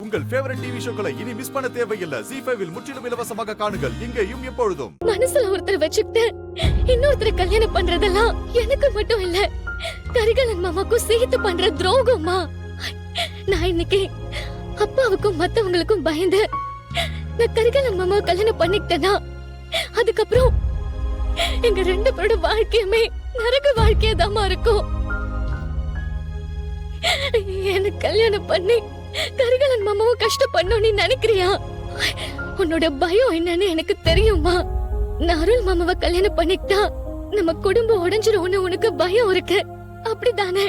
உங்கள் favourite TV ஷோக்களை இனி miss பண்ண தேவையில்லை. ZEE5 இல் முற்றிலும் இலவசமாக காணுங்கள். இங்கேயும் எப்பொழுதும். மனசுல ஒருத்தர் வச்சுக்கிட்டு இன்னொருத்தரை கல்யாணம் பண்றதெல்லாம் எனக்கு மட்டும் இல்ல, கரிகாலன் மாமாக்கும் சேர்த்து பண்ற துரோகமா. நான் இன்னைக்கு அப்பாவுக்கும் மத்தவங்களுக்கும் பயந்து நான் கரிகாலன் மாமாவை கல்யாணம் பண்ணிக்கிட்டேன்னா அதுக்கப்புறம் எங்க 2 பேரோட வாழ்க்கையுமே நரக வாழ்க்கையதாமா இருக்கும். எனக்கு கல்யாணம் பண்ணி கரிகாலன் மாமாவை கஷ்டப்படணும் நீ நினைக்கிறியா? உன்னோட பயம் என்னன்னு எனக்கு தெரியுமா? நான் அருள் மாமாவை கல்யாணம் பண்ணிக்கிட்டா நம்ம குடும்பம் உடைஞ்சிரும்னு உனக்கு பயம் இருக்கு, அப்படிதானே?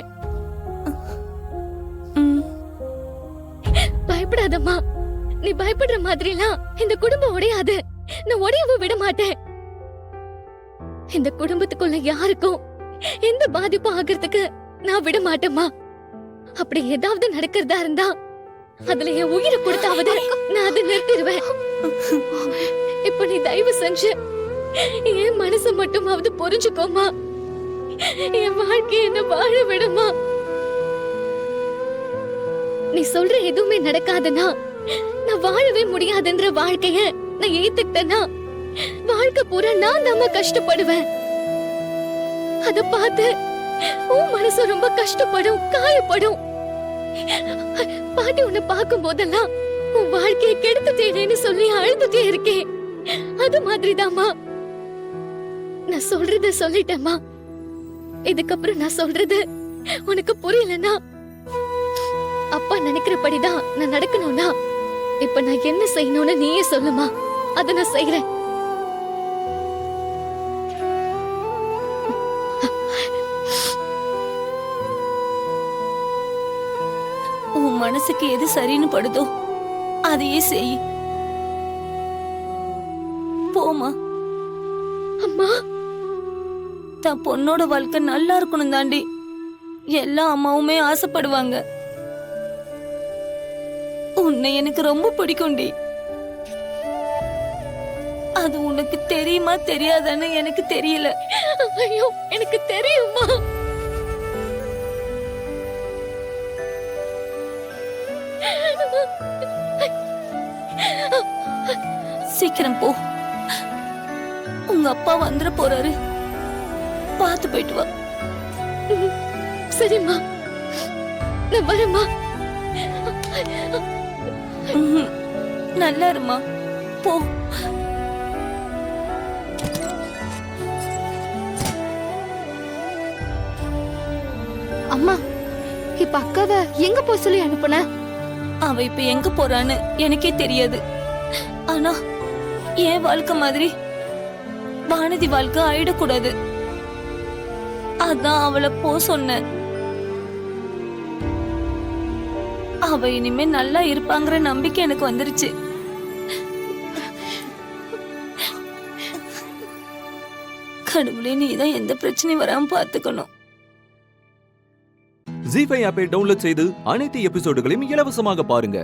பயப்படாதம்மா, நீ பயப்படுற மாதிரிலாம் இந்த குடும்பம் உடையாது. நான் உடையவும் விட மாட்டேன். இந்த குடும்பத்துக்குள்ள யாருக்கும் எந்த பாதிப்பும் ஆகிறதுக்கு நான் விட மாட்டேம்மா. அப்படி ஏதாவது நடக்கிறதா இருந்தா அதுல என் உயிரை கொடுத்தாவது நான் அதை நிறுத்திடுவேன். இப்ப நீ தயவு செஞ்சு என் மனசை மட்டுமாவது புரிஞ்சுக்கோமா. என் வாழ்க்கைய என்ன வாழ விடுமா. நீ சொல்ற எதுவுமே நடக்காதுன்னா நான் வாழவே முடியாதுன்ற வாழ்க்கைய நான் ஏத்துக்கிட்டேன்னா வாழ்க்கை பூரா நான் தான் கஷ்டப்படுவேன். அத பார்த்து உன் மனசு ரொம்ப கஷ்டப்படும், காயப்படும். பாட்டி உன்னை பார்க்கும் போதெல்லாம் உன் வாழ்க்கையை கெடுத்துட்டேனேன்னு சொல்லி அழுதுட்டே இருக்கேன். அது மாதிரிதாம்மா நான் சொல்றத சொல்லிட்டேம்மா. இதுக்கப்புறம் நான் சொல்றது உனக்கு புரியலன்னா அப்பா நினைக்கிறபடிதான் நான் நடக்கணும்னா இப்ப நான் என்ன செய்யணும்னு நீயே சொல்லுமா, அத நான் செய்யறேன். உன் மனசுக்கு எது சரின்னு படுதோ அதையே செய். போமா. அம்மா, தான் பொண்ணோட வாழ்க்கை நல்லா இருக்கணும் தாண்டி எல்லா அம்மாவுமே ஆசைப்படுவாங்க. உன்னை எனக்கு ரொம்ப பிடிக்கும்டி. அது உனக்கு தெரியுமா தெரியாதான்னு எனக்கு தெரியல. ஐயோ, எனக்கு தெரியுமா. சீக்கிரம் போ, உங்க அப்பா வந்துட போறாரு. பார்த்து போயிட்டு வா. சரிம்மா, நான் வரேம்மா. நல்லா இருமா, போ. அம்மா, இப்ப அக்காவை எங்க போய் சொல்லி அனுப்புன? அவ இப்ப எங்க போறான்னு எனக்கே தெரியாது. ஆனா என் வாழ்க்கை மாதிரி வானதி வாழ்க்கை ஆயிடக்கூடாது. அதான் அவளை போ சொன்ன. அவ இனிமே நல்லா இருப்பாங்கிற நம்பிக்கை எனக்கு வந்துருச்சு. கடவுளே, நீதான் எந்த பிரச்சனையும் வராம பாத்துக்கணும். ZEE5 ஆப்பை டவுன்லோட் செய்து அனைத்து எபிசோடுகளையும் இலவசமாக பாருங்க.